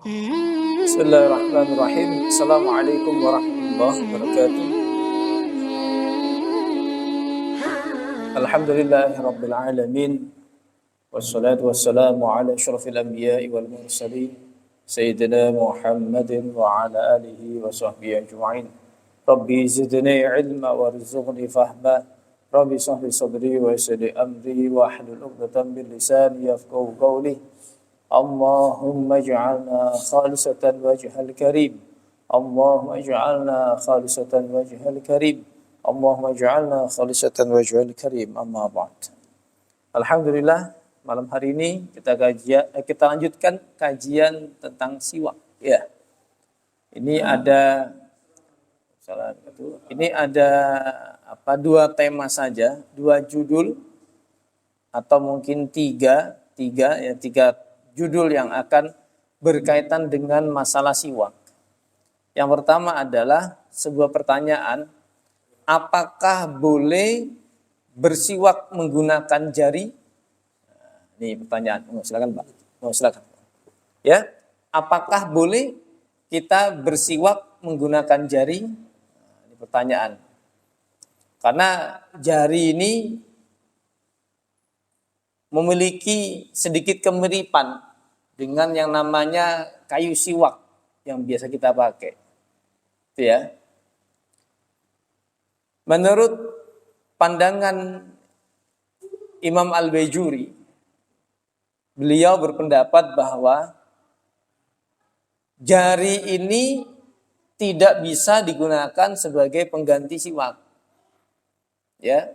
Bismillahirrahmanirrahim. Assalamualaikum warahmatullahi wabarakatuh. Alhamdulillahirabbil alamin. Wassalatu wassalamu ala asyrafil anbiya'i wal mursalin sayyidina Muhammadin wa ala alihi wa sahbihi ajma'in. Rabbi zidni ilma warzuqni fahma. Rabbi shrah li sadri wa yassir li amri wa hlul 'uqdatam min lisani yafqahu qawli. Allahumma ij'alna khalisatan wajhal karim. Allahumma ij'alna khalisatan wajhal karim. Allahumma ij'alna khalisatan wajhal karim. Amma ba'd. Alhamdulillah, malam hari ini kita lanjutkan kajian tentang siwak. Ya. Ini ada dua tema saja, dua judul atau mungkin tiga judul yang akan berkaitan dengan masalah siwak. Yang pertama adalah sebuah pertanyaan, apakah boleh bersiwak menggunakan jari? Ini pertanyaan. Silakan Pak. Silakan. Ya, apakah boleh kita bersiwak menggunakan jari? Ini pertanyaan. Karena jari ini memiliki sedikit kemiripan dengan yang namanya kayu siwak yang biasa kita pakai. Itu ya. Menurut pandangan Imam Al-Baijuri, beliau berpendapat bahwa jari ini tidak bisa digunakan sebagai pengganti siwak. Ya.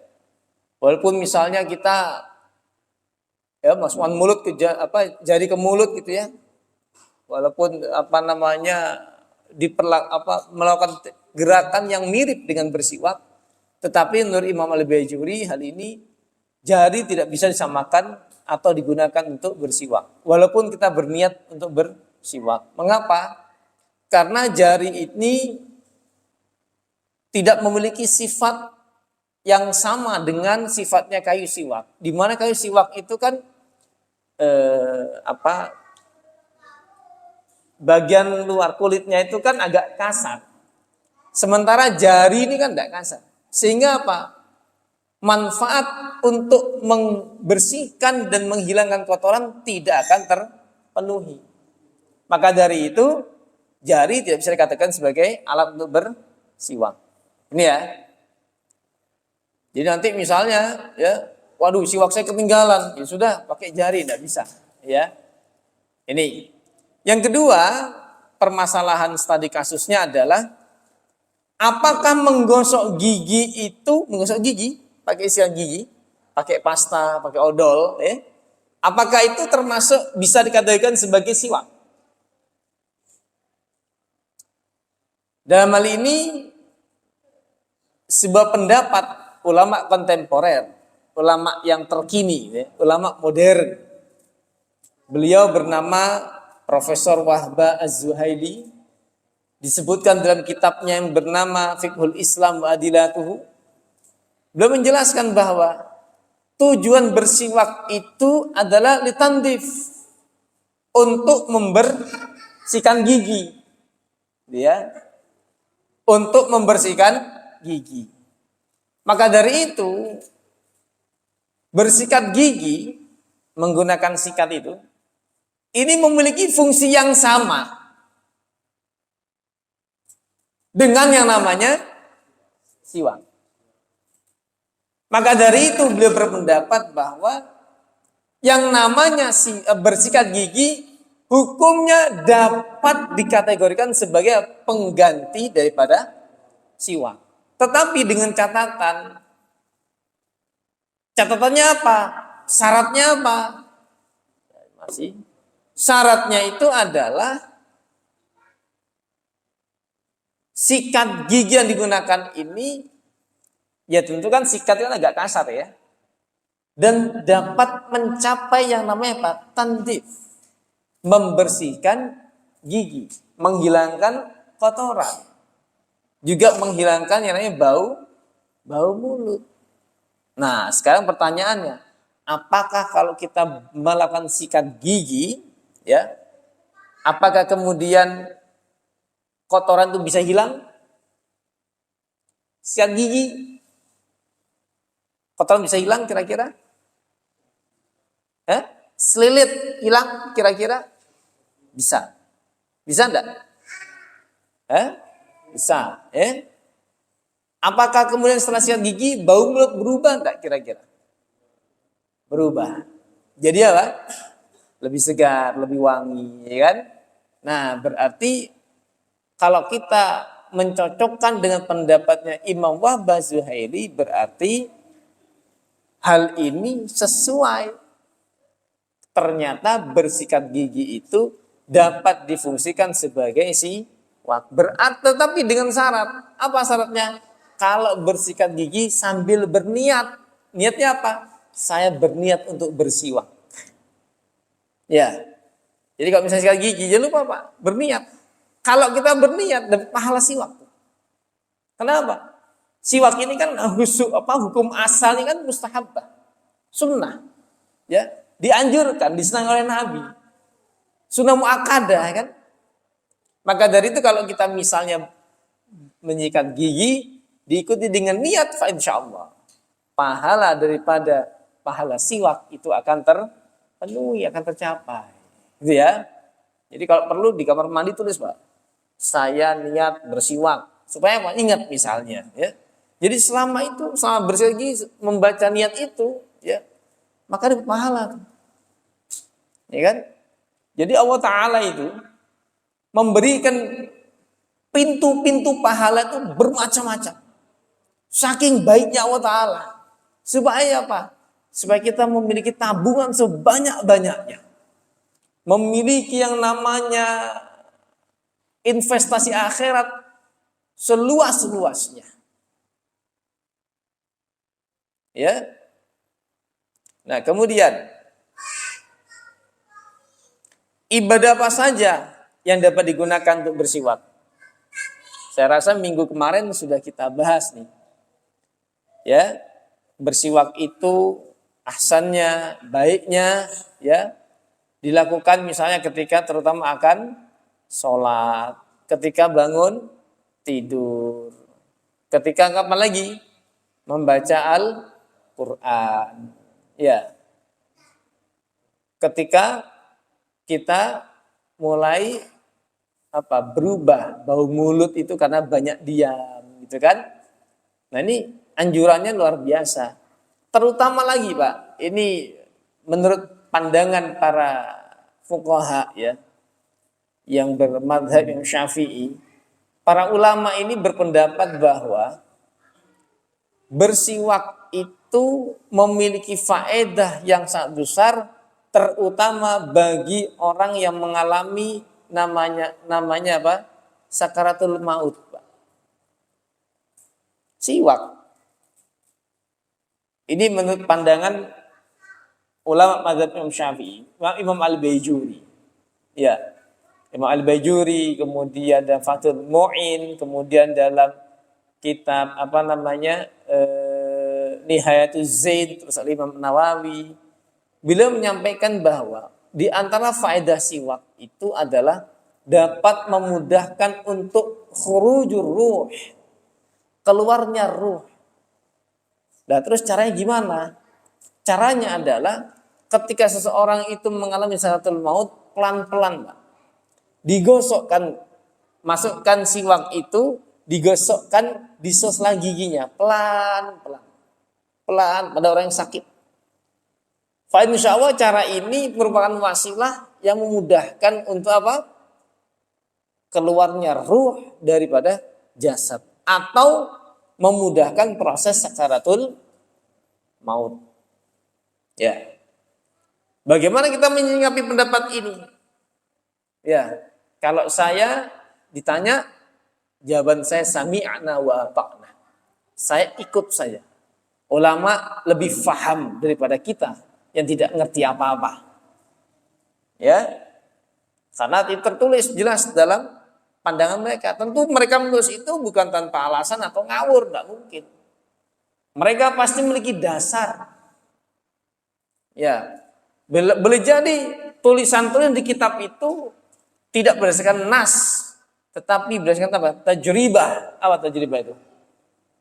Walaupun misalnya kita masukkan mulut ke jari ke mulut gitu ya. Walaupun melakukan gerakan yang mirip dengan bersiwak, tetapi menurut Imam Al-Baijuri hal ini jari tidak bisa disamakan atau digunakan untuk bersiwak. Walaupun kita berniat untuk bersiwak. Mengapa? Karena jari ini tidak memiliki sifat yang sama dengan sifatnya kayu siwak. Di mana kayu siwak itu kan bagian luar kulitnya itu kan agak kasar. Sementara jari ini kan tidak kasar. Sehingga apa? Manfaat untuk membersihkan dan menghilangkan kotoran tidak akan terpenuhi. Maka dari itu jari tidak bisa dikatakan sebagai alat untuk bersiwak. Ini ya. Jadi nanti misalnya waduh siwak saya ketinggalan, ya sudah pakai jari, tidak bisa. Ya, ini. Yang kedua, permasalahan studi kasusnya adalah apakah menggosok gigi pakai sikat gigi, pakai pasta, pakai odol, apakah itu termasuk bisa dikategorikan sebagai siwak? Dalam hal ini sebuah pendapat ulama kontemporer, ulama yang terkini, ulama modern. Beliau bernama Profesor Wahbah Az-Zuhaili, disebutkan dalam kitabnya yang bernama Fiqhul Islam wa Adilatuhu. Beliau menjelaskan bahwa tujuan bersiwak itu adalah litandif, untuk membersihkan gigi. Untuk membersihkan gigi. Maka dari itu, bersikat gigi, menggunakan sikat itu, ini memiliki fungsi yang sama dengan yang namanya siwak. Maka dari itu beliau berpendapat bahwa yang namanya bersikat gigi, hukumnya dapat dikategorikan sebagai pengganti daripada siwak. Tetapi dengan catatannya apa? Syaratnya apa? Syaratnya itu adalah sikat gigi yang digunakan ini, ya tentu kan sikat itu agak kasar ya. Dan dapat mencapai yang namanya apa? Tandif. Membersihkan gigi. Menghilangkan kotoran. Juga menghilangkan yang namanya bau mulut. Nah, sekarang pertanyaannya, apakah kalau kita melakukan sikat gigi, ya, Apakah kemudian kotoran itu bisa hilang? Sikat gigi, kotoran bisa hilang kira-kira? Selilit hilang kira-kira? Bisa. Bisa enggak? Bisa. Apakah kemudian setelah sikat gigi bau mulut berubah enggak kira-kira? Berubah. Jadi apa? Lebih segar, lebih wangi, ya kan? Nah, berarti kalau kita mencocokkan dengan pendapatnya Imam Wahbah Zuhaili, berarti hal ini sesuai. Ternyata bersikat gigi itu dapat difungsikan sebagai siwak. Berarti tetapi dengan syarat. Apa syaratnya? Kalau bersikat gigi sambil berniat. Niatnya apa? Saya berniat untuk bersiwak. Ya. Jadi kalau misalnya sikat gigi, jangan lupa Pak, berniat. Kalau kita berniat dapat pahala siwak. Kenapa? Siwak ini kan hukum asalnya kan mustahabah, sunnah, ya, dianjurkan, disenangi oleh Nabi, sunnah muakkadah kan. Maka dari itu kalau kita misalnya menyikat gigi diikuti dengan niat, fa insyaallah pahala daripada pahala siwak itu akan terpenuhi, akan tercapai, gitu ya. Jadi kalau perlu di kamar mandi tulis Pak, saya niat bersiwak, supaya apa? Ingat misalnya, ya. Jadi selama bersikat gigi membaca niat itu, ya, maka dapat pahala, ya kan? Jadi Allah Ta'ala itu memberikan pintu-pintu pahala itu bermacam-macam. Saking baiknya Allah Ta'ala. Supaya apa? Supaya kita memiliki tabungan sebanyak-banyaknya. Memiliki yang namanya investasi akhirat seluas-luasnya. Ya. Nah, kemudian ibadah apa saja yang dapat digunakan untuk bersiwak? Saya rasa minggu kemarin sudah kita bahas nih. Ya, bersiwak itu ahsannya, baiknya, ya, dilakukan misalnya ketika terutama akan sholat, ketika bangun tidur, ketika kapan lagi? Membaca Al-Quran, ya. Ketika kita mulai berubah bau mulut itu karena banyak diam, gitu kan? Nah, ini anjurannya luar biasa. Terutama lagi Pak, ini menurut pandangan para fuqaha, ya, yang bermadhab yang Syafi'i, para ulama ini berpendapat bahwa bersiwak itu memiliki faedah yang sangat besar, terutama bagi orang yang mengalami namanya apa? Sakaratul maut, Pak. Siwak. Ini menurut pandangan ulama mazhab Imam Syafi'i, Imam Al-Baijuri. Ya. Imam Al-Baijuri, kemudian dalam Fathul Mu'in, kemudian dalam kitab Nihayatuz Zaid, terus Imam Nawawi, beliau menyampaikan bahwa di antara faedah siwak itu adalah dapat memudahkan untuk khurujur ruh, keluarnya ruh. Nah, terus caranya gimana? Caranya adalah ketika seseorang itu mengalami sakaratul maut, pelan-pelan, Pak, digosokkan, masukkan siwak itu, digosokkan di sela giginya, pelan-pelan pada orang yang sakit. Fa insyaallah cara ini merupakan wasilah yang memudahkan untuk apa? Keluarnya ruh daripada jasad, atau memudahkan proses sakaratul maut. Ya. Bagaimana kita menyikapi pendapat ini? Ya, kalau saya ditanya, jawaban saya sami'na wa ata'na. Saya ikut saja. Ulama lebih faham daripada kita yang tidak ngerti apa-apa. Ya. Karena itu tertulis jelas dalam pandangan mereka. Tentu mereka menulis itu bukan tanpa alasan atau ngawur, enggak mungkin. Mereka pasti memiliki dasar. Ya. Boleh jadi tulisan-tulisan di kitab itu Tidak berdasarkan nas, tetapi berdasarkan apa? Tajribah. Apa tajribah itu?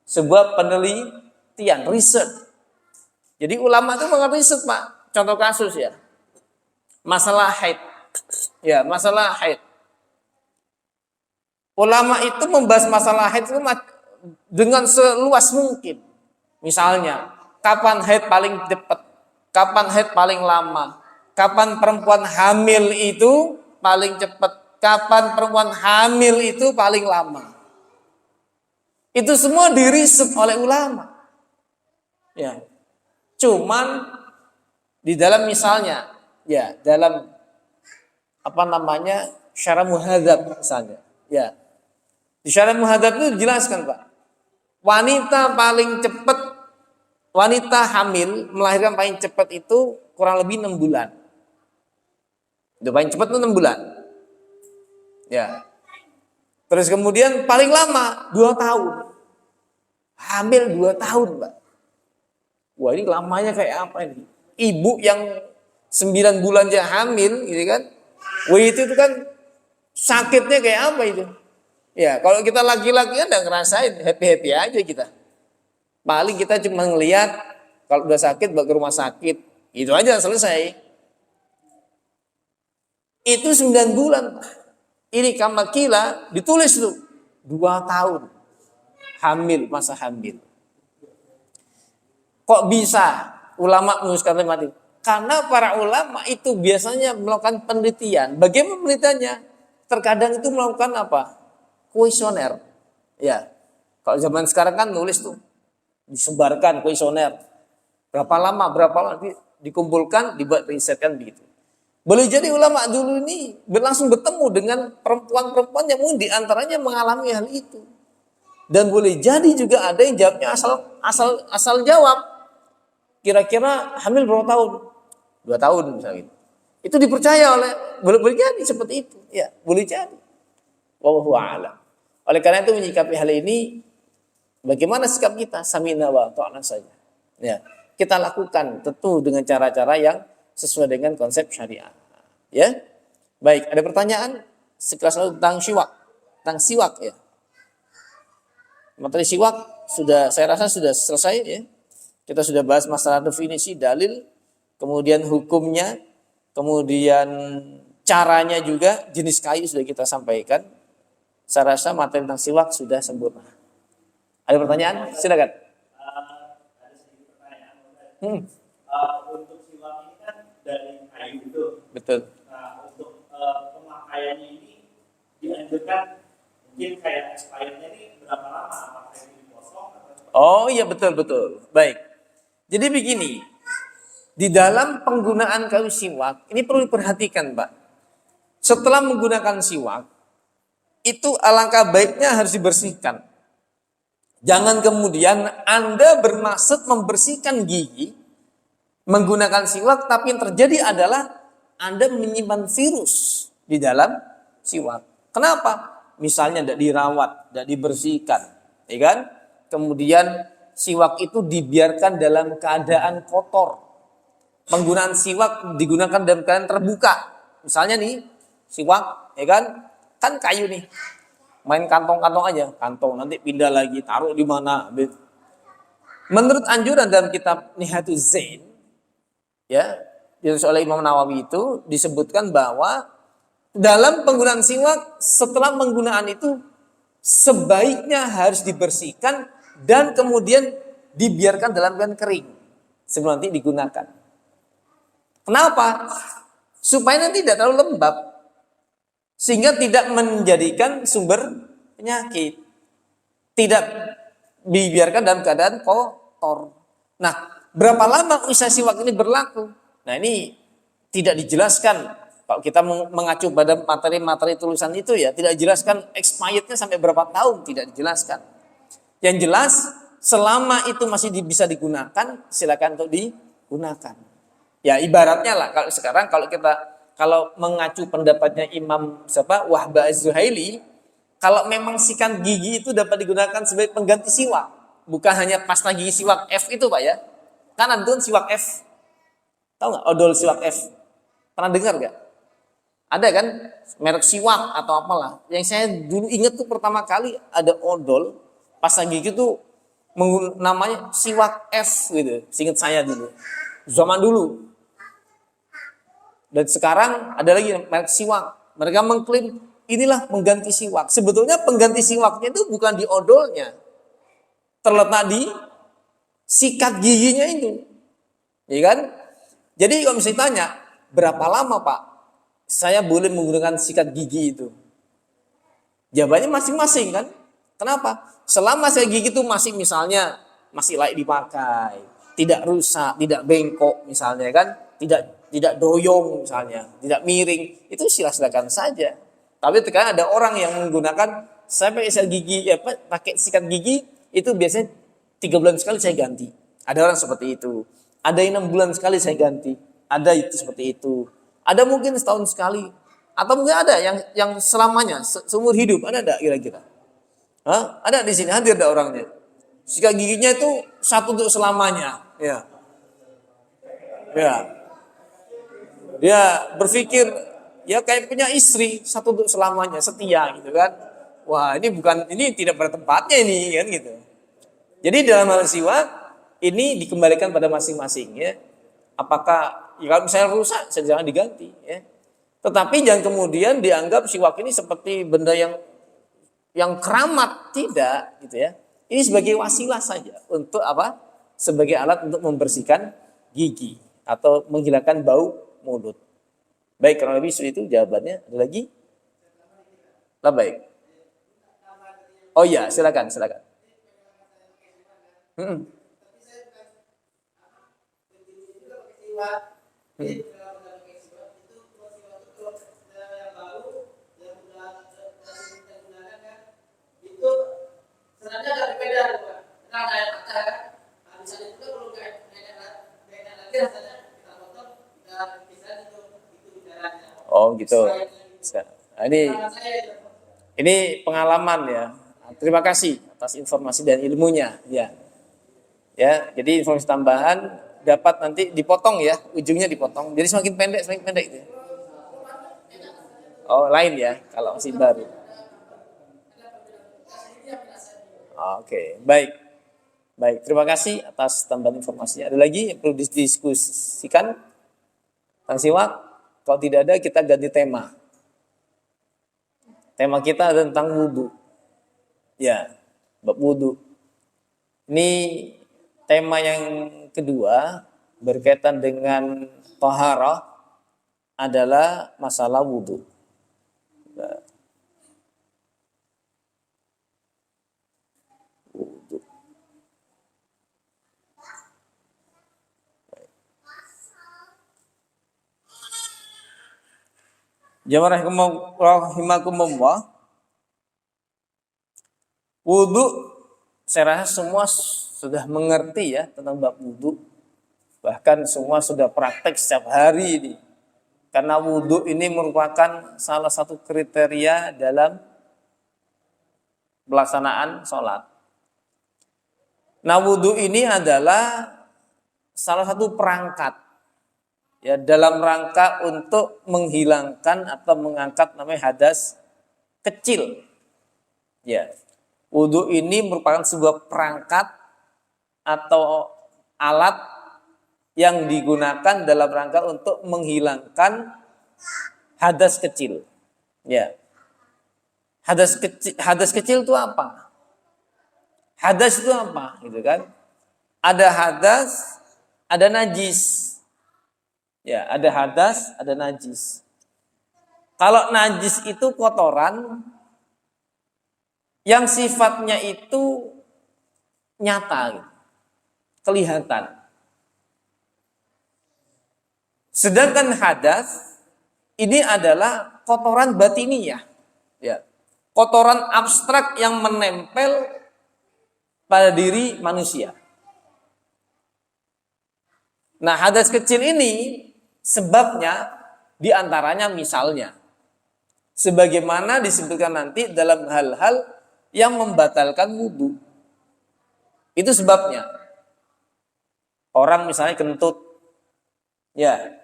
Sebuah penelitian, riset. Jadi ulama itu mengriset, Pak. Contoh kasus ya. Masalah haid. Ya, masalah haid. Ulama itu membahas masalah haid itu dengan seluas mungkin. Misalnya, kapan haid paling cepat? Kapan haid paling lama? Kapan perempuan hamil itu paling cepat? Kapan perempuan hamil itu paling lama? Itu semua diriset oleh ulama. Ya. Cuman di dalam misalnya, ya, dalam apa namanya? Syarah muhadzab misalnya. Ya. Di syarah muhadzab itu dijelaskan, Pak. Wanita paling cepat, wanita hamil melahirkan paling cepat itu kurang lebih 6 bulan. Itu paling cepat itu 6 bulan. Ya. Terus kemudian paling lama 2 tahun. Hamil 2 tahun, Pak. Wah, ini lamanya kayak apa ini? Ibu yang 9 bulan aja hamil, gitu kan? Wah, itu kan sakitnya kayak apa itu? Ya, kalau kita laki-laki kan udah ngerasain, happy-happy aja kita. Paling kita cuma ngelihat kalau udah sakit bawa ke rumah sakit. Itu aja selesai. Itu 9 bulan. Ini kamakila ditulis tuh 2 tahun. Hamil, masa hamil. Kok bisa ulama menuliskan kalimat itu? Karena para ulama itu biasanya melakukan penelitian. Bagaimana penelitiannya? Terkadang itu melakukan apa? Kuesioner. Ya. Kalau zaman sekarang kan nulis tuh, disebarkan kuesioner. Berapa lama dikumpulkan, dibuat riset kan begitu. Boleh jadi ulama dulu ini langsung bertemu dengan perempuan-perempuan yang mungkin diantaranya mengalami hal itu. Dan boleh jadi juga ada yang jawabnya asal jawab. Kira-kira hamil berapa tahun? 2 tahun misalnya. Itu dipercaya boleh jadi seperti itu. Ya, boleh jadi. Wallahu a'lam. Oleh karena itu menyikapi hal ini, bagaimana sikap kita? Samina wa ta'na saja. Ya, kita lakukan tentu dengan cara-cara yang sesuai dengan konsep syariat. Ya, baik. Ada pertanyaan sekelas tentang siwak, ya. Materi siwak saya rasa sudah selesai ya. Kita sudah bahas masalah definisi dalil, kemudian hukumnya, kemudian caranya juga, jenis kayu sudah kita sampaikan. Saya rasa materi tentang siwak sudah sempurna. Ada pertanyaan? Silakan. Ada sedikit pertanyaan. Untuk siwak ini kan dari kayu itu. Betul. Nah, untuk pemakaiannya ini dianjurkan mungkin kayak expirednya ini berapa lama? Apakah ini dipotong atau? Oh iya, betul. Baik. Jadi begini, di dalam penggunaan kayu siwak ini perlu diperhatikan, Pak. Setelah menggunakan siwak, itu alangkah baiknya harus dibersihkan. Jangan kemudian Anda bermaksud membersihkan gigi menggunakan siwak, tapi yang terjadi adalah Anda menyimpan virus di dalam siwak. Kenapa? Misalnya tidak dirawat, tidak dibersihkan, ya kan? Kemudian siwak itu dibiarkan dalam keadaan kotor. Penggunaan siwak digunakan dalam keadaan terbuka. Misalnya nih, siwak, ya kan? Kan kayu nih, main kantong-kantong aja, kantong nanti pindah lagi, taruh di mana. Menurut anjuran dalam kitab Nihatuz Zain, ya, ditulis oleh Imam Nawawi itu disebutkan bahwa dalam penggunaan siwak setelah penggunaan itu sebaiknya harus dibersihkan dan kemudian dibiarkan dalam keadaan kering sebelum nanti digunakan. Kenapa? Supaya nanti tidak terlalu lembab, sehingga tidak menjadikan sumber penyakit. Tidak dibiarkan dalam keadaan kotor. Nah, berapa lama usia siwak ini berlaku? Nah, ini tidak dijelaskan. Kalau kita mengacu pada materi-materi tulisan itu ya, tidak dijelaskan expirednya sampai berapa tahun, tidak dijelaskan. Yang jelas, selama itu masih bisa digunakan, silakan untuk digunakan. Ya, ibaratnya lah, kalau sekarang kalau mengacu pendapatnya Imam Wahbah Az-Zuhaili, kalau memang sikat gigi itu dapat digunakan sebagai pengganti siwak, bukan hanya pasta gigi siwak F itu, Pak ya. Kan ada siwak F. Tahu nggak odol siwak F? Pernah dengar nggak? Ada kan merek siwak atau apalah. Yang saya dulu ingat tuh pertama kali ada odol pasta gigi tuh namanya siwak S gitu. Seingat saya dulu. Zaman dulu. Dan sekarang ada lagi merek siwak. Mereka mengklaim inilah pengganti siwak. Sebetulnya pengganti siwaknya itu bukan di odolnya. Terletak di sikat giginya itu. Ya kan? Jadi kalau misalnya tanya, berapa lama Pak saya boleh menggunakan sikat gigi itu? Jawabannya masing-masing kan? Kenapa? Selama sikat gigi itu masih misalnya masih layak dipakai, tidak rusak, tidak bengkok misalnya kan, tidak doyong misalnya, tidak miring, itu silakan saja. Tapi terkadang ada orang yang menggunakan saya pakai sikat gigi, pakai sikat gigi itu biasanya 3 bulan sekali saya ganti. Ada orang seperti itu. Ada yang 6 bulan sekali saya ganti. Ada itu seperti itu. Ada mungkin setahun sekali. Atau mungkin ada yang selamanya, seumur hidup. Ada enggak kira-kira? Hah? Ada di sini, hadir ada orangnya. Sikat giginya itu satu untuk selamanya. Ya. Ya. Dia berpikir, ya kayak punya istri, satu untuk selamanya, setia gitu kan. Wah ini tidak pada tempatnya ini kan gitu. Jadi dalam hal siwak, ini dikembalikan pada masing-masing ya. Apakah kalau misalnya rusak, jangan diganti ya. Tetapi jangan kemudian dianggap siwak ini seperti benda yang keramat, tidak gitu ya. Ini sebagai wasilah saja untuk apa? Sebagai alat untuk membersihkan gigi atau menghilangkan bau mulut. Baik, kurang lebih itu jawabannya. Ada lagi? Lah baik. Oh iya, silakan. Hmm. Sebenarnya agak berbeda Pak. Karena kayak kaca kan. Nah, misalnya juga kalau kayak lagi rasanya kita potong, kita bisa itu caranya. Oh gitu. Nah, ini pengalaman ya. Terima kasih atas informasi dan ilmunya ya. Ya, jadi informasi tambahan dapat nanti dipotong ya, ujungnya dipotong. Jadi semakin pendek gitu. Oh, lain ya kalau masih baru. Oke, baik. Baik, terima kasih atas tambahan informasinya. Ada lagi yang perlu didiskusikan tentang siwak? Kalau tidak ada, kita ganti tema. Tema kita adalah tentang wudhu. Ya, bab wudhu. Ini tema yang kedua berkaitan dengan taharah adalah masalah wudhu. Jamaah rahimakumullah. Wudhu, saya rasa semua sudah mengerti ya tentang bab wudhu. Bahkan semua sudah praktek setiap hari ini. Karena wudhu ini merupakan salah satu kriteria dalam pelaksanaan sholat. Nah, wudhu ini adalah salah satu perangkat ya dalam rangka untuk menghilangkan atau mengangkat namanya hadas kecil. Ya. Wudhu ini merupakan sebuah perangkat atau alat yang digunakan dalam rangka untuk menghilangkan hadas kecil. Ya. Hadas kecil itu apa? Hadas itu apa? Gitu kan? Ada hadas, ada najis. Ya, ada hadas, ada najis. Kalau najis itu kotoran yang sifatnya itu nyata, gitu, kelihatan. Sedangkan hadas ini adalah kotoran batiniyah, ya, kotoran abstrak yang menempel pada diri manusia. Nah, hadas kecil ini sebabnya diantaranya misalnya sebagaimana disebutkan nanti dalam hal-hal yang membatalkan wudhu. Itu sebabnya. Orang misalnya kentut. Ya.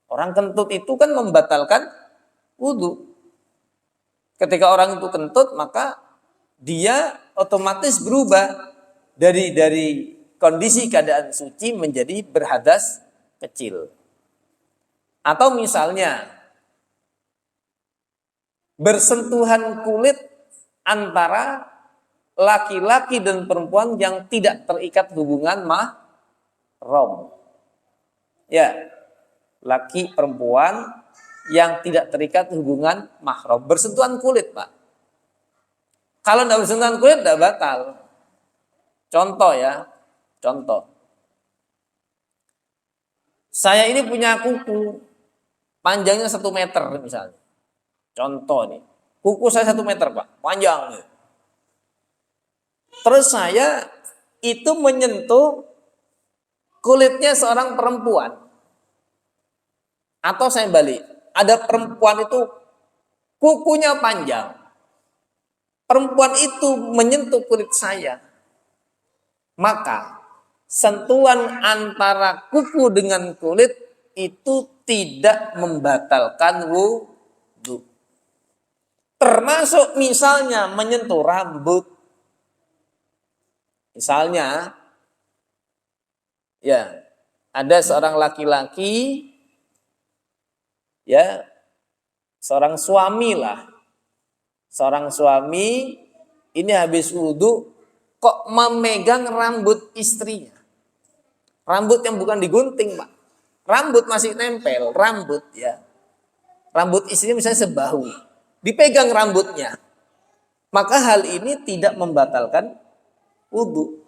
Orang kentut itu kan membatalkan wudu. Ketika orang itu kentut, maka dia otomatis berubah dari kondisi keadaan suci menjadi berhadas kecil. Atau misalnya bersentuhan kulit antara laki-laki dan perempuan yang tidak terikat hubungan mahram. Ya, laki perempuan yang tidak terikat hubungan mahram, bersentuhan kulit, Pak. Kalau tidak bersentuhan kulit tidak batal. Contoh ya, contoh. Saya ini punya kuku panjangnya 1 meter misalnya. Contoh nih, kuku saya 1 meter, Pak, panjang. Terus saya itu menyentuh kulitnya seorang perempuan. Atau saya balik, ada perempuan itu kukunya panjang. Perempuan itu menyentuh kulit saya. Maka sentuhan antara kuku dengan kulit itu tidak membatalkan wudu. Termasuk misalnya menyentuh rambut. Misalnya, ya, ada seorang laki-laki, ya, seorang suami lah. Seorang suami ini habis wudu kok memegang rambut istrinya. Rambut yang bukan digunting, Pak. Rambut masih nempel, rambut ya. Rambut istrinya misalnya sebahu. Dipegang rambutnya. Maka hal ini tidak membatalkan wudu.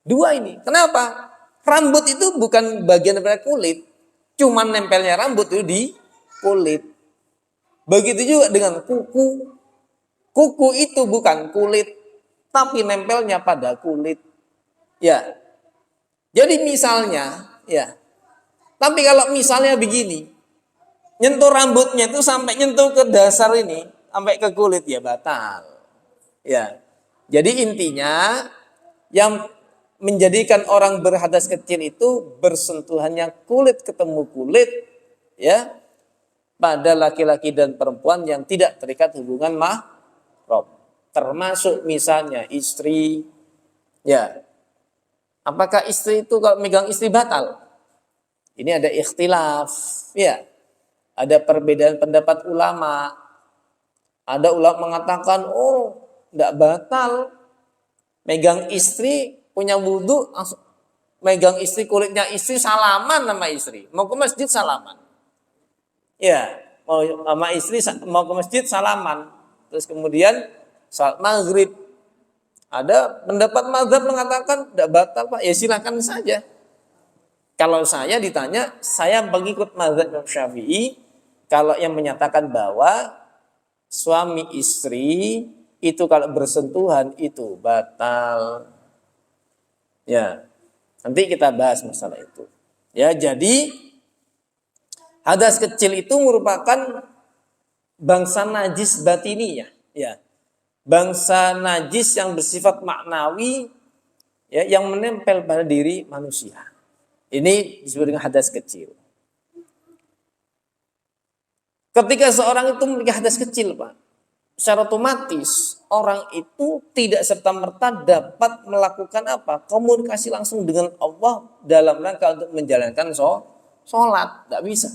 Dua ini. Kenapa? Rambut itu bukan bagian dari kulit. Cuman nempelnya rambut itu di kulit. Begitu juga dengan kuku. Kuku itu bukan kulit, tapi nempelnya pada kulit. Ya. Jadi misalnya, ya. Tapi kalau misalnya begini, nyentuh rambutnya itu sampai nyentuh ke dasar ini, sampai ke kulit, ya batal. Ya. Jadi intinya yang menjadikan orang berhadas kecil itu bersentuhannya kulit ketemu kulit, ya, pada laki-laki dan perempuan yang tidak terikat hubungan mahram. Termasuk misalnya istri, ya. Apakah istri itu kalau megang istri batal? Ini ada ikhtilaf, ya. Ada perbedaan pendapat ulama. Ada ulama mengatakan, oh, tidak batal. Megang istri, punya wudu, megang istri, kulitnya istri, salaman sama istri. Mau ke masjid salaman. Ya, mau sama istri, mau ke masjid salaman. Terus kemudian salat maghrib. Ada pendapat mazhab mengatakan tidak batal, Pak. Ya silakan saja. Kalau saya ditanya, saya mengikut mazhab Imam Syafi'i. Kalau yang menyatakan bahwa suami istri itu kalau bersentuhan itu batal. Ya, nanti kita bahas masalah itu. Ya, jadi hadas kecil itu merupakan bangsa najis batiniyah. Ya, bangsa najis yang bersifat maknawi, ya, yang menempel pada diri manusia. Ini disebut dengan hadas kecil. Ketika seorang itu memiliki hadas kecil, Pak, secara otomatis orang itu tidak serta-merta dapat melakukan apa? Komunikasi langsung dengan Allah dalam rangka untuk menjalankan sholat. Tidak bisa.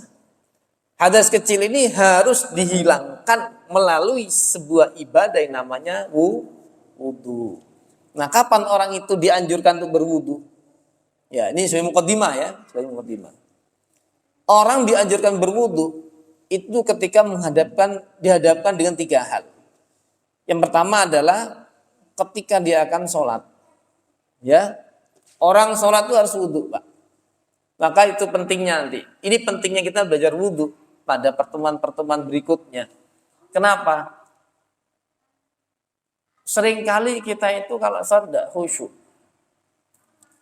Hadas kecil ini harus dihilangkan melalui sebuah ibadah yang namanya wudu. Nah, kapan orang itu dianjurkan untuk berwudu? Ya, ini sebagai mukaddimah ya, sebagai mukaddimah. Orang dianjurkan berwudu itu ketika dihadapkan dengan 3 hal. Yang pertama adalah ketika dia akan sholat. Ya, orang sholat itu harus wudu, Pak. Maka itu pentingnya nanti. Ini pentingnya kita belajar wudu pada pertemuan-pertemuan berikutnya. Kenapa? Seringkali kita itu kalau sholat tidak khusyuk.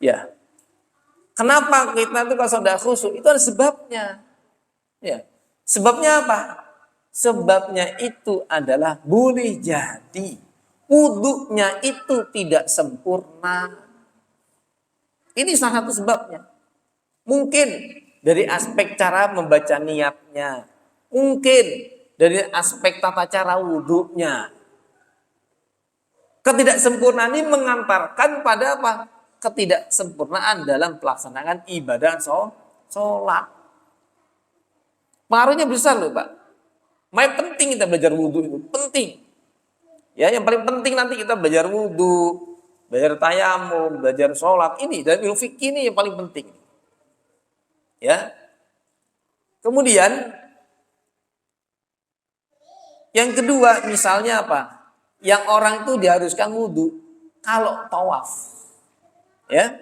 Ya. Kenapa kita itu kalau sholat tidak khusyuk? Itu ada sebabnya. Ya. Sebabnya apa? Sebabnya itu adalah boleh jadi wudunya itu tidak sempurna. Ini salah satu sebabnya. Mungkin dari aspek cara membaca niatnya. Mungkin dari aspek tata cara wudhunya. Ketidaksempurnaan ini mengantarkan pada apa? Ketidaksempurnaan dalam pelaksanaan ibadah sholat. Pengaruhnya besar loh Pak. Makanya penting kita belajar wudhu itu, penting. Ya, yang paling penting nanti kita belajar wudhu, belajar tayamum, belajar sholat. Ini dalam ilmu fikih ini yang paling penting. Ya. Kemudian yang kedua misalnya apa? Yang orang itu diharuskan wudhu kalau tawaf. Ya.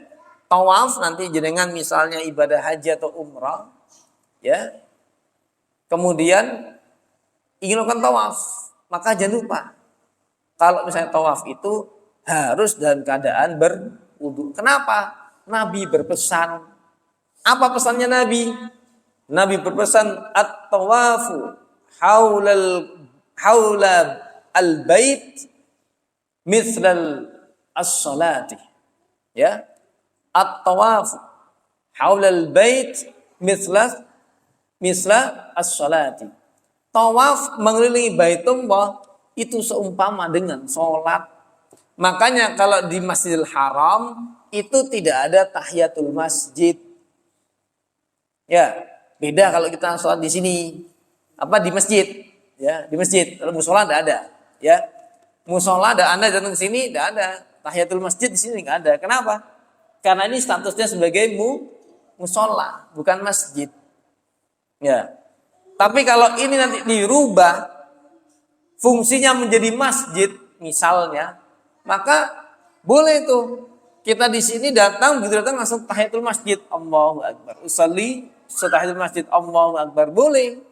Tawaf nanti jenengan misalnya ibadah haji atau umrah. Ya. Kemudian ingin melakukan tawaf, maka jangan lupa kalau misalnya tawaf itu harus dalam keadaan berwudu. Kenapa? Nabi berpesan. Apa pesannya Nabi? Nabi berpesan at-tawafu haula al-bait mithlal as-salati. Ya. At-tawafu haula al-bait misla as-salati. Tawaf mengelilingi Baitullah itu seumpama dengan sholat. Makanya kalau di Masjidil Haram itu tidak ada tahiyatul masjid. Ya, beda kalau kita sholat di sini. Apa di masjid? Ya, di masjid. Kalau musola tidak ada. Ya, musola ada Anda datang ke sini tidak ada. Tahiyatul masjid di sini nggak ada. Kenapa? Karena ini statusnya sebagai musola, bukan masjid. Ya. Tapi kalau ini nanti dirubah fungsinya menjadi masjid misalnya, maka boleh tuh kita di sini datang begitu datang langsung tahiyatul masjid, Allahu Akbar. Usolli tahiyatul masjid, Allahu Akbar, boleh.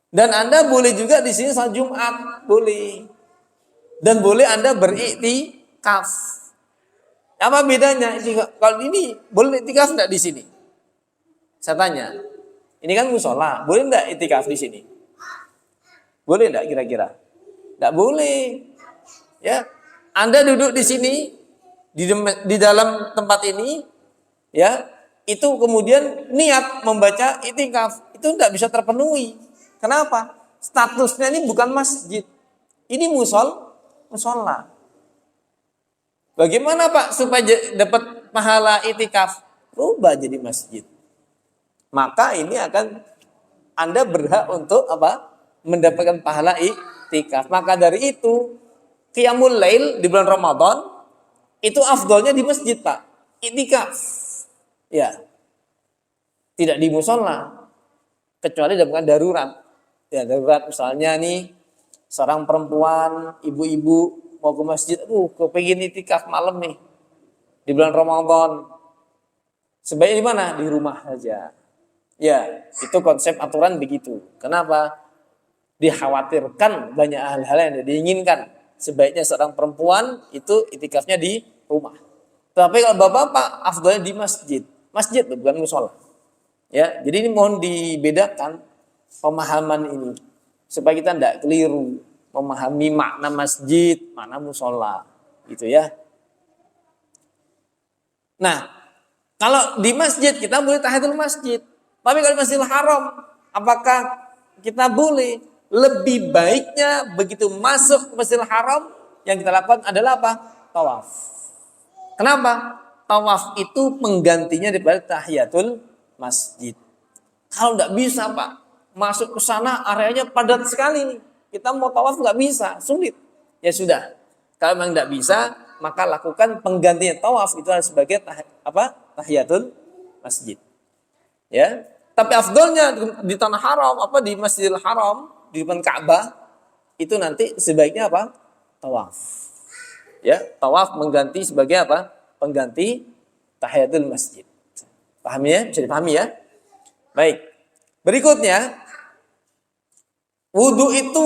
Dan Anda boleh juga di sini salat Jumat, boleh. Dan boleh Anda beriktikaf. Apa bedanya? Kalau ini boleh iktikaf enggak di sini? Saya tanya. Ini kan musola, boleh enggak iktikaf di sini? Boleh enggak kira-kira? Enggak boleh. Ya. Anda duduk di sini di dalam tempat ini ya, itu kemudian niat membaca iktikaf, itu enggak bisa terpenuhi. Kenapa? Statusnya ini bukan masjid. Ini musola. Bagaimana Pak supaya dapat pahala iktikaf? Rubah jadi masjid. Maka ini akan Anda berhak untuk apa? Mendapatkan pahala iktikaf. Maka dari itu qiyamul lail di bulan Ramadan itu afdolnya di masjid Pak. Iktikaf. Ya. Tidak di musola. Kecuali dalam darurat. Ya, darurat misalnya nih seorang perempuan, ibu-ibu mau ke masjid, kepengin iktikaf malam nih di bulan Ramadan. Sebaiknya di mana? Di rumah saja. Ya, itu konsep aturan begitu. Kenapa? Dikhawatirkan banyak hal-hal yang diinginkan. Sebaiknya seorang perempuan itu iktikafnya di rumah. Tapi kalau bapak-bapak, afdalnya di masjid. Masjid bukan musola. Ya, jadi ini mohon dibedakan pemahaman ini supaya kita tidak keliru memahami makna masjid, makna musola, gitu ya. Nah, kalau di masjid kita boleh tahiyatul masjid. Tapi kalau di Masjidil Haram, apakah kita boleh? Lebih baiknya begitu masuk ke Masjidil Haram, yang kita lakukan adalah apa? Tawaf. Kenapa? Tawaf itu penggantinya daripada tahiyatul masjid. Kalau nggak bisa Pak, masuk ke sana areanya padat sekali nih. Kita mau tawaf nggak bisa, sulit. Ya sudah. Kalau memang nggak bisa, maka lakukan penggantinya tawaf itu sebagai tahiyatul masjid. Ya. Tapi afdolnya di tanah haram, di Masjidil Haram, di depan Ka'bah, itu nanti sebaiknya apa? Tawaf. Ya, tawaf mengganti sebagai apa? Pengganti tahiyatul masjid. Paham ya? Bisa dipahami ya? Baik. Berikutnya, wudu itu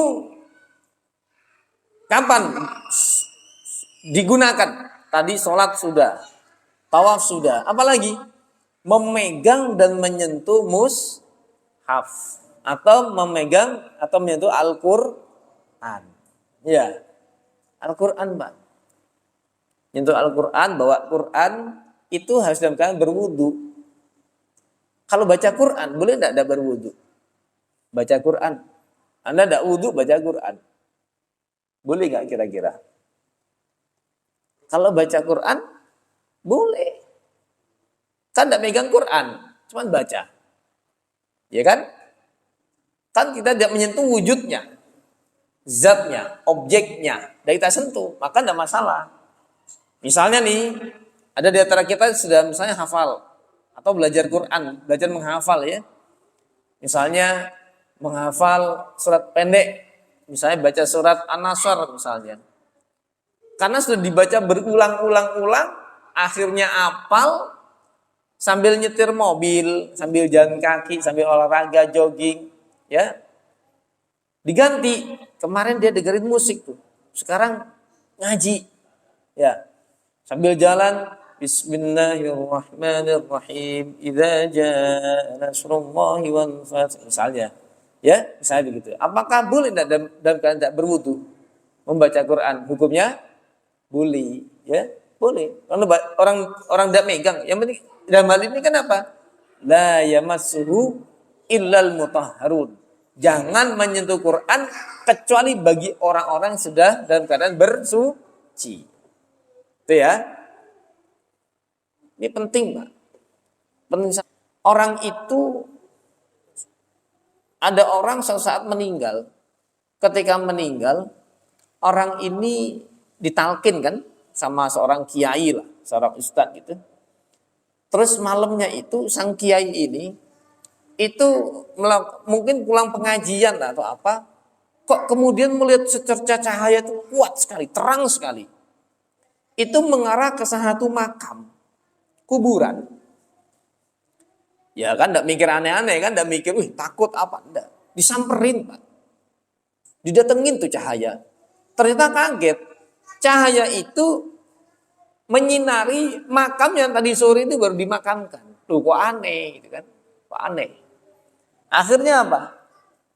kapan digunakan? Tadi sholat sudah, tawaf sudah, apalagi memegang dan menyentuh mushaf atau memegang atau menyentuh Al-Qur'an. Ya. Al-Qur'an, Pak. Menyentuh Al-Qur'an, bawa Qur'an itu harus dalam keadaan berwudu. Kalau baca Qur'an boleh enggak ada berwudu? Baca Qur'an. Anda tidak wudhu baca Quran. Boleh nggak kira-kira? Kalau baca Quran, boleh. Kan tidak megang Quran, cuma baca. Ya kan? Kan kita tidak menyentuh wujudnya, zatnya, objeknya. Dan kita sentuh, maka tidak masalah. Misalnya nih, ada di antara kita sudah misalnya hafal. Atau belajar Quran, belajar menghafal ya. Misalnya menghafal surat pendek. Misalnya baca surat An-Nasr misalnya. Karena sudah dibaca berulang-ulang-ulang, akhirnya hafal sambil nyetir mobil, sambil jalan kaki, sambil olahraga, jogging, ya. Diganti. Kemarin dia dengerin musik tuh. Sekarang ngaji. Ya. Sambil jalan, Bismillahirrahmanirrahim. Idza jaa nasrullahi wal fath. Misalnya. Ya, misalnya begitu. Apakah boleh dalam keadaan tidak berwudu membaca Quran? Hukumnya boleh, ya, boleh. Kalau orang tidak megang, yang penting dalam hal ini kan apa? La yamassuhu illal mutahharun. Jangan menyentuh Quran kecuali bagi orang-orang yang sudah dalam keadaan bersuci. Itu ya. Ini penting, Pak. Penting. Orang itu ada orang suatu saat meninggal. Ketika meninggal, orang ini ditalkin kan sama seorang kiai lah, seorang ustadz gitu. Terus malamnya itu sang kiai ini itu mungkin pulang pengajian atau apa, kok kemudian melihat secerca cahaya itu kuat sekali, terang sekali. Itu mengarah ke satu makam, kuburan. Ya kan, enggak mikir aneh-aneh kan, enggak mikir, takut apa, enggak. Disamperin, Pak. Didatengin tuh cahaya. Ternyata kaget. Cahaya itu menyinari makam yang tadi sore itu baru dimakamkan. Tuh kok aneh gitu kan. Kok aneh. Akhirnya apa?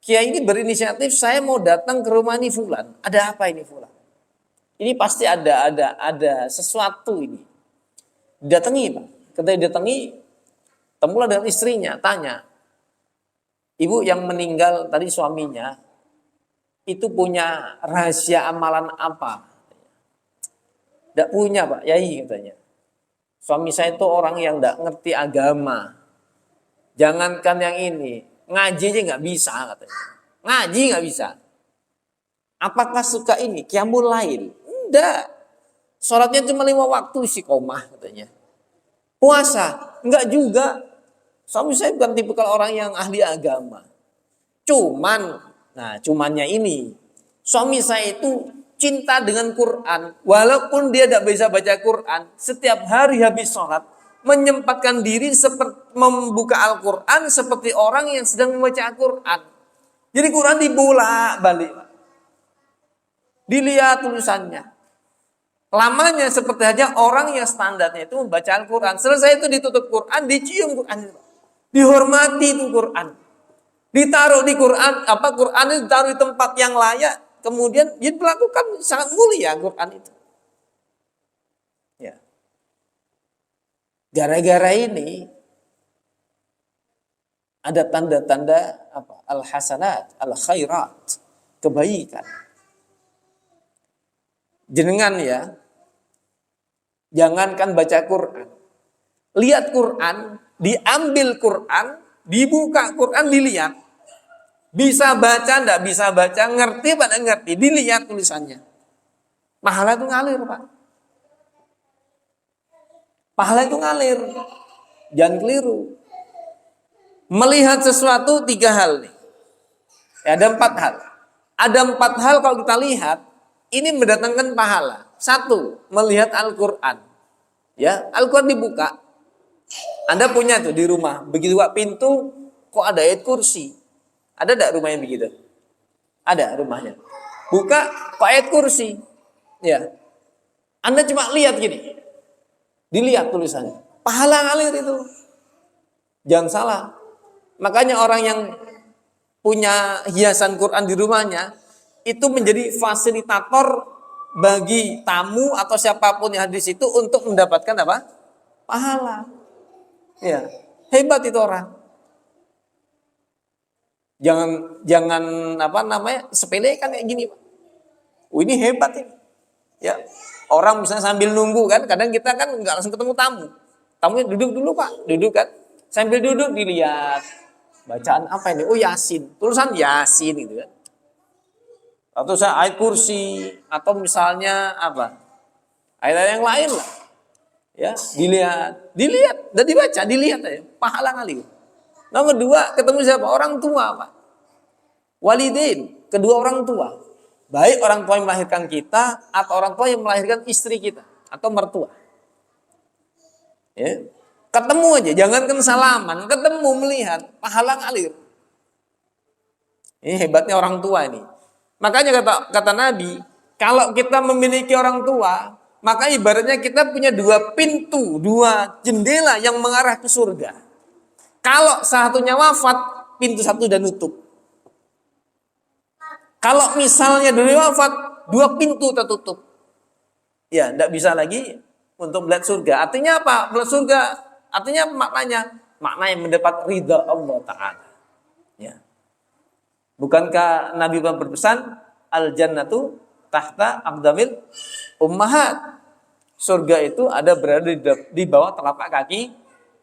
Kiai ini berinisiatif, saya mau datang ke rumah ini fulan. Ada apa ini fulan? Ini pasti ada sesuatu ini. Didatangi, Pak. Ketika didatangi, temulah dengan istrinya, tanya, ibu yang meninggal tadi suaminya, itu punya rahasia amalan apa? Tidak punya, Pak Yai, katanya. Suami saya itu orang yang tidak ngerti agama. Jangankan yang ini, ngaji aja nggak bisa, katanya. Ngaji nggak bisa. Apakah suka ini? Qiyamul lail? Enggak. Sholatnya cuma 5 waktu, istiqomah, katanya. Puasa? Enggak juga. Suami saya bukan tipikal orang yang ahli agama. Cumannya ini. Suami saya itu cinta dengan Quran. Walaupun dia tidak bisa baca Quran. Setiap hari habis sholat. Menyempatkan diri seperti membuka Al-Quran seperti orang yang sedang membaca Al-Quran. Jadi Quran dibolak-balik. Dilihat tulisannya. Lamanya seperti aja orang yang standarnya itu membaca Al-Quran. Selesai itu ditutup Quran, dicium Quran. Dihormati itu Quran. Ditaruh di Quran, Quran itu ditaruh di tempat yang layak. Kemudian diperlakukan sangat mulia Quran itu. Ya. Gara-gara ini ada tanda-tanda al-hasanat, al-khairat, kebaikan. Jenengan ya, jangankan baca Quran. Lihat Quran, diambil Quran, dibuka Quran, dilihat. Bisa baca, enggak bisa baca, ngerti pada ngerti, dilihat tulisannya. Pahala itu ngalir, Pak. Pahala itu ngalir. Jangan keliru. Melihat sesuatu 3 hal nih. Ya, ada 4 hal. Ada 4 hal kalau kita lihat, ini mendatangkan pahala. 1, melihat Al-Quran. Ya, Al-Quran dibuka. Anda punya tuh di rumah. Begitu buka pintu, kok ada ayat kursi. Ada enggak rumah yang begitu? Ada rumahnya. Buka, kok ayat kursi. Ya. Anda cuma lihat gini. Dilihat tulisannya. Pahala ngalir itu. Jangan salah. Makanya orang yang punya hiasan Quran di rumahnya, itu menjadi fasilitator bagi tamu atau siapapun yang hadir di situ untuk mendapatkan apa? Pahala. Ya, hebat itu orang. Jangan sepelekan kayak gini, Pak. Ini hebat ini. Ya. Orang misalnya sambil nunggu kan, kadang kita kan nggak langsung ketemu tamu. Tamunya duduk dulu, Pak, duduk kan. Sambil duduk dilihat bacaan apa ini? Oh, Yasin. Tulisan Yasin gitu kan. Atau ayat kursi atau misalnya apa? Ayat yang lain lah. Ya, dilihat dan dibaca, dilihat aja. Pahala kali. Nomor 2, ketemu siapa? Orang tua, Pak. Walidain, kedua orang tua. Baik orang tua yang melahirkan kita atau orang tua yang melahirkan istri kita atau mertua. Ya. Ketemu aja, jangankan salaman, ketemu melihat, pahala ngalir. Ini hebatnya orang tua ini. Makanya kata Nabi, kalau kita memiliki orang tua, maka ibaratnya kita punya 2 pintu, 2 jendela yang mengarah ke surga. Kalau satunya wafat, pintu satu udah nutup. Kalau misalnya dulu wafat, 2 pintu tertutup. Ya, tidak bisa lagi untuk melihat surga. Artinya apa? Melihat surga, artinya maknanya yang mendapat ridha Allah Ta'ala. Ya. Bukankah Nabi berpesan, al-jannatu tahta aqdamil ummahat. Surga itu berada di bawah telapak kaki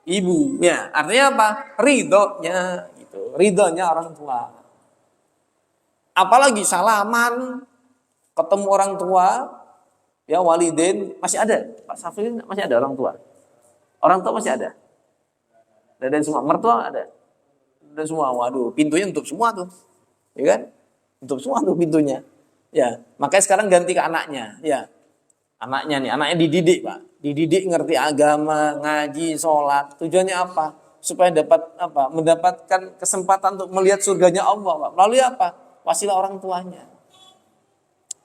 ibu. Ya, artinya apa? Ridhonya gitu. Ridhonya orang tua. Apalagi salaman, ketemu orang tua, ya walidain masih ada. Pak Safrin masih ada orang tua. Orang tua masih ada. Dan semua mertua ada. Dan semua, waduh, pintunya tutup semua tuh. Ya kan? Tutup semua tuh pintunya. Ya, makanya sekarang ganti ke anaknya. Ya. Anaknya dididik, Pak. Dididik ngerti agama, ngaji, sholat. Tujuannya apa? Supaya mendapatkan kesempatan untuk melihat surganya Allah, Pak. Melalui apa? Wasilah orang tuanya.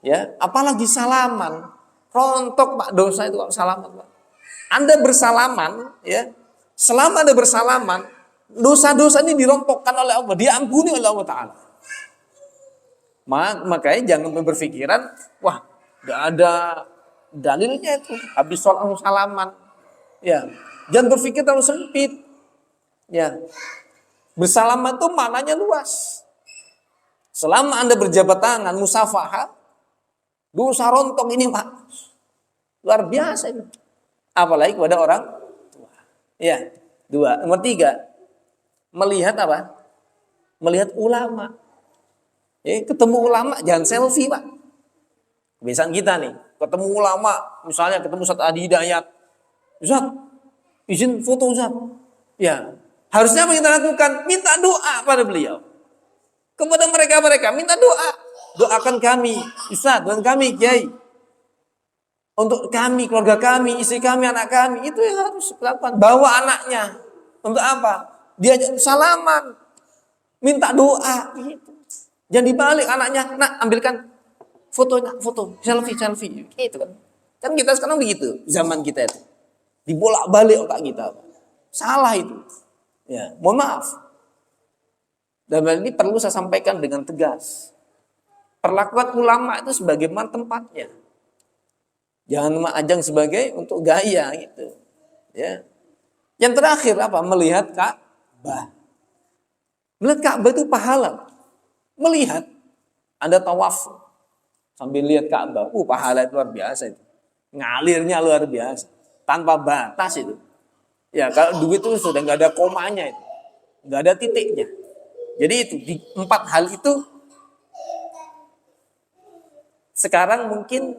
Ya, apalagi salaman. Rontok, Pak, dosa itu kalau salaman, Pak. Anda bersalaman, ya. Selama Anda bersalaman, dosa-dosa ini dirontokkan oleh Allah, diampuni oleh Allah Ta'ala. Makanya jangan berpikiran, wah, gak ada dalilnya itu. Habis sholat salaman. Ya, jangan berpikir terlalu sempit. Ya, bersalaman itu maknanya luas. Selama Anda berjabat tangan, musafahah, dosa rontok ini, Pak. Luar biasa ini. Apalagi kepada orang tua. Ya, 2. Nomor 3, melihat apa? Melihat ulama. Ya, ketemu ulama, jangan selfie, Pak. Kebiasaan kita nih, ketemu ulama, misalnya ketemu Ustaz Adi Hidayat. Ustaz, izin foto Ustaz. Ya, harusnya apa yang kita lakukan? Minta doa pada beliau. Kepada mereka minta doa. Doakan kami, Ustaz, dan kami, Kiai. Untuk kami, keluarga kami, istri kami, anak kami. Itu yang harus dilakukan. Bawa anaknya. Untuk apa? Dia salaman. Minta doa. Gitu. Jangan dibalik anaknya. Nak, ambilkan foto. Selfie. Gitu kan. Kan kita sekarang begitu. Zaman kita itu. Dibolak-balik otak kita. Salah itu. Ya, mohon maaf. Dan hal ini perlu saya sampaikan dengan tegas. Perlakuan ulama itu sebagaimana tempatnya. Jangan cuma ajang sebagai untuk gaya gitu. Ya. Yang terakhir apa? Melihat Ka'bah. Melihat Ka'bah itu pahala. Melihat Anda tawaf sambil lihat Ka'bah. Pahala itu luar biasa itu. Ngalirnya luar biasa. Tanpa batas itu. Ya, kalau duit itu sudah nggak ada komanya itu. Nggak ada titiknya. Jadi itu di 4 hal itu sekarang mungkin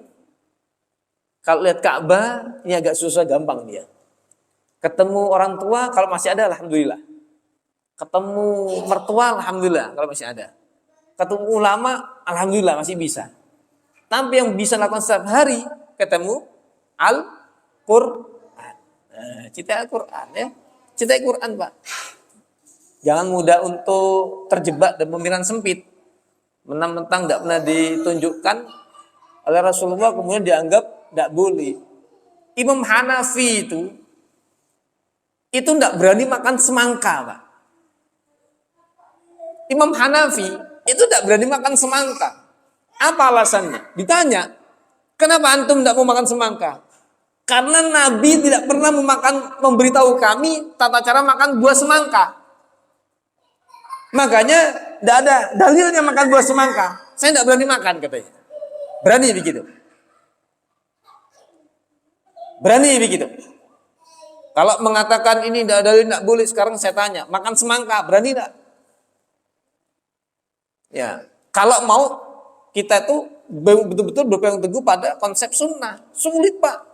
kalau lihat Ka'bah ini agak susah gampang dia. Ketemu orang tua kalau masih ada alhamdulillah. Ketemu mertua alhamdulillah kalau masih ada. Ketemu ulama alhamdulillah masih bisa. Tapi yang bisa lakukan setiap hari ketemu Al-Qur'an. Cinta Al-Qur'an ya. Cinta Al-Qur'an, Pak. Jangan mudah untuk terjebak dan pemikiran sempit. Mentang-mentang tidak pernah ditunjukkan oleh Rasulullah kemudian dianggap tidak boleh. Imam Hanafi itu tidak berani makan semangka, Pak. Imam Hanafi itu tidak berani makan semangka. Apa alasannya? Ditanya, kenapa antum tidak mau makan semangka? Karena Nabi tidak pernah memberitahu kami tata cara makan buah semangka. Makanya tidak ada dalilnya makan buah semangka. Saya tidak berani makan katanya. Berani begitu. Berani begitu. Kalau mengatakan ini tidak dalil, tidak boleh, sekarang saya tanya, makan semangka berani tidak? Ya, kalau mau kita itu betul-betul berpegang teguh pada konsep sunnah. Sulit Pak.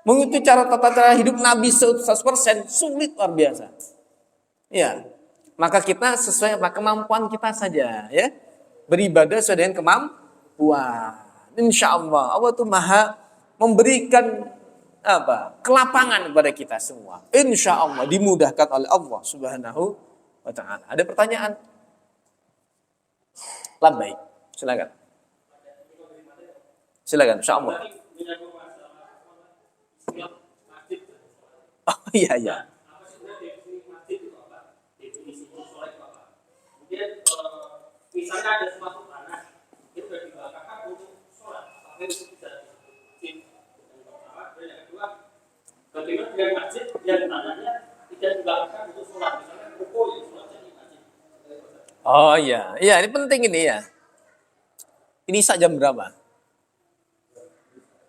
Mengikuti tata cara hidup Nabi 100% sulit luar biasa. Ya, maka kita sesuai apa kemampuan kita saja, ya. Beribadah sesuai dengan kemampuan. Insya Allah, Allah tuh maha memberikan kelapangan kepada kita semua. Insya Allah dimudahkan oleh Allah Subhanahu wa Ta'ala. Ada pertanyaan? Baik, silakan. Silakan, insya Allah. Oh iya iya. Misalnya ada suatu tanah itu sudah dibakar untuk sholat, tapi itu bisa dan yang kedua, bagaimana dengan masjid yang tanahnya tidak dibakar untuk sholat, misalnya ruko yang sholatnya di masjid. Oh iya, iya ini penting ini ya. Ini Isa jam berapa?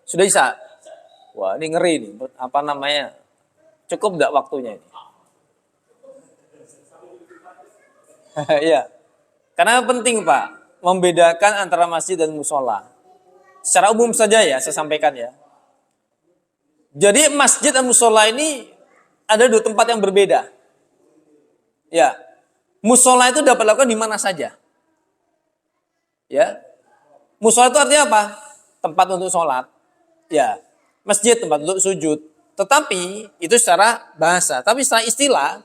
Sudah Isa? Wah ini ngeri nih, apa namanya? Cukup nggak waktunya ini? Iya. Karena penting Pak, membedakan antara masjid dan musola. Secara umum saja ya, saya sampaikan ya. Jadi masjid dan musola ini ada dua tempat yang berbeda. Ya, musola itu dapat dilakukan di mana saja. Ya, musola itu artinya apa? Tempat untuk sholat. Ya, masjid tempat untuk sujud. Tetapi itu secara bahasa. Tapi secara istilah,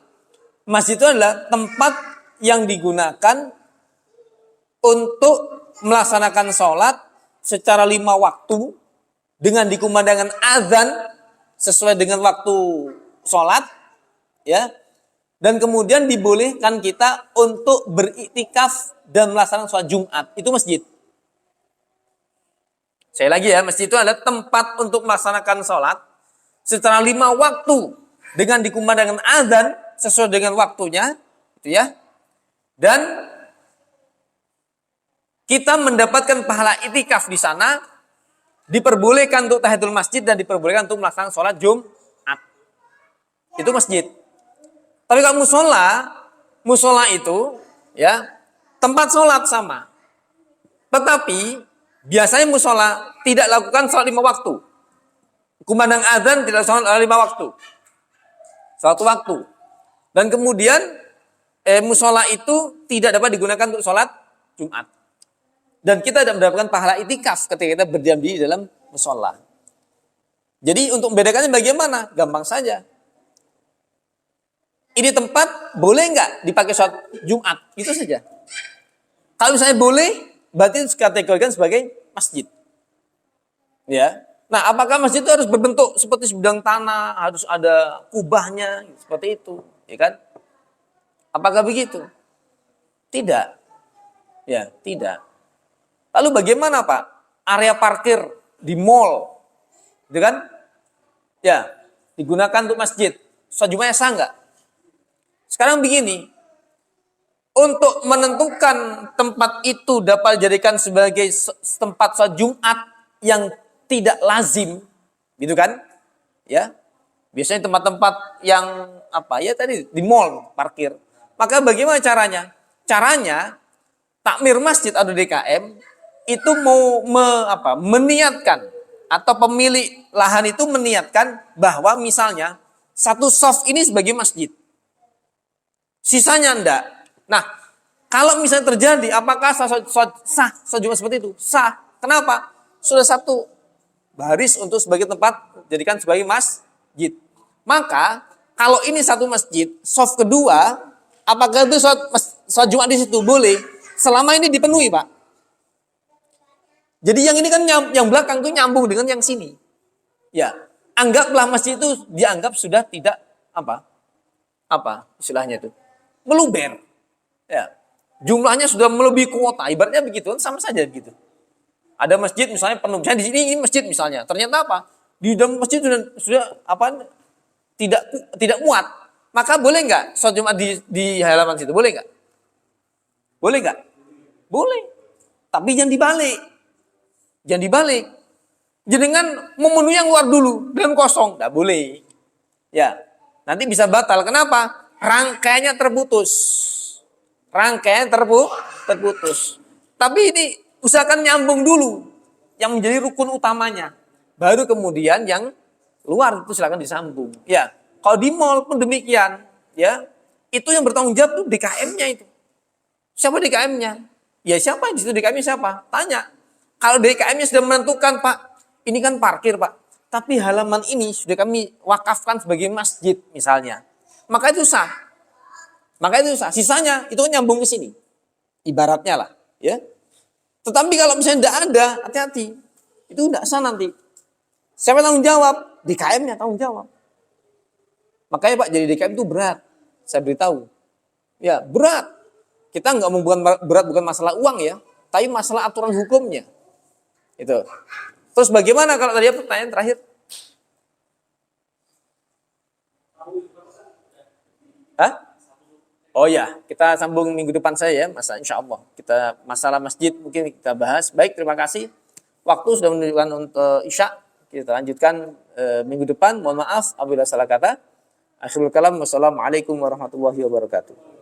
masjid itu adalah tempat yang digunakan untuk melaksanakan sholat secara 5 waktu dengan dikumandangkan azan sesuai dengan waktu sholat, ya, dan kemudian dibolehkan kita untuk beriktikaf dan melaksanakan sholat Jumat. Itu masjid. Saya lagi ya, masjid itu adalah tempat untuk melaksanakan sholat secara 5 waktu dengan dikumandangkan azan sesuai dengan waktunya, itu ya, dan kita mendapatkan pahala itikaf di sana, diperbolehkan untuk tahiyatul masjid dan diperbolehkan untuk melaksanakan sholat Jumat. Itu masjid. Tapi kalau musola itu ya tempat sholat sama. Tetapi biasanya musola tidak lakukan sholat 5 waktu. Kumandang azan tidak sholat 5 waktu. 1 waktu. Dan kemudian musola itu tidak dapat digunakan untuk sholat Jumat. Dan kita tidak mendapatkan pahala itikaf ketika kita berdiam diri dalam musola. Jadi untuk membedakannya bagaimana? Gampang saja. Ini tempat boleh nggak dipakai sholat Jumat? Itu saja. Kalau misalnya boleh, berarti dikategorikan sebagai masjid. Ya. Nah, apakah masjid itu harus berbentuk seperti sebidang tanah, harus ada kubahnya, seperti itu, ya kan? Apakah begitu? Tidak. Ya, tidak. Lalu bagaimana Pak? Area parkir di mall, gitu kan? Ya, digunakan untuk masjid. Sholat Jumatnya sah nggak? Sekarang begini, untuk menentukan tempat itu dapat dijadikan sebagai tempat sholat Jumat yang tidak lazim, gitu kan? Ya, biasanya tempat-tempat yang ya tadi di mall parkir. Maka bagaimana caranya? Caranya takmir masjid atau DKM itu mau meniatkan atau pemilik lahan itu meniatkan bahwa misalnya satu soft ini sebagai masjid, sisanya enggak. Nah, kalau misalnya terjadi, apakah sah sholat Jumat seperti itu? Sah. Kenapa? Sudah satu baris untuk sebagai tempat jadikan sebagai masjid. Maka kalau ini satu masjid, soft kedua, apakah itu sholat Jumat di situ? Boleh. Selama ini dipenuhi, Pak. Jadi yang ini kan yang belakang itu nyambung dengan yang sini. Ya, anggaplah masjid itu dianggap sudah tidak istilahnya itu meluber. Ya, jumlahnya sudah melebihi kuota. Ibaratnya begitu, sama saja begitu. Ada masjid misalnya penuh, misalnya di sini ini masjid misalnya. Ternyata di dalam masjid sudah tidak muat. Maka boleh nggak sholat Jumat di halaman situ? Boleh nggak? Boleh nggak? Boleh. Tapi jangan dibalik. Jangan dibalik. Jenengan memenuhi yang luar dulu dan kosong, nggak boleh. Ya, nanti bisa batal. Kenapa? Rangkaiannya terputus. Rangkaian terputus. Tapi ini usahakan nyambung dulu yang menjadi rukun utamanya. Baru kemudian yang luar itu silakan disambung. Ya, kalau di mall pun demikian, ya. Itu yang bertanggung jawab tuh DKM-nya itu. Siapa DKM-nya? Ya siapa di situ DKM-nya siapa? Tanya. Kalau DKM-nya sudah menentukan, Pak, ini kan parkir, Pak. Tapi halaman ini sudah kami wakafkan sebagai masjid misalnya. Maka itu sah. Sisanya itu kan nyambung ke sini. Ibaratnya lah, ya. Tetapi kalau misalnya tidak ada, hati-hati. Itu tidak sah nanti. Siapa tanggung jawab? DKM-nya tanggung jawab. Makanya Pak, jadi DKM itu berat. Saya beritahu. Ya, berat. Kita nggak mau berat bukan masalah uang ya, tapi masalah aturan hukumnya. Itu. Terus bagaimana kalau tadi pertanyaan terakhir? Hah? Oh ya, kita sambung minggu depan saya ya, insya Allah. Kita masalah masjid mungkin kita bahas. Baik, terima kasih. Waktu sudah menunjukkan untuk Isya. Kita lanjutkan minggu depan. Mohon maaf apabila salah kata. Akhirul kalam. Wassalamualaikum warahmatullahi wabarakatuh.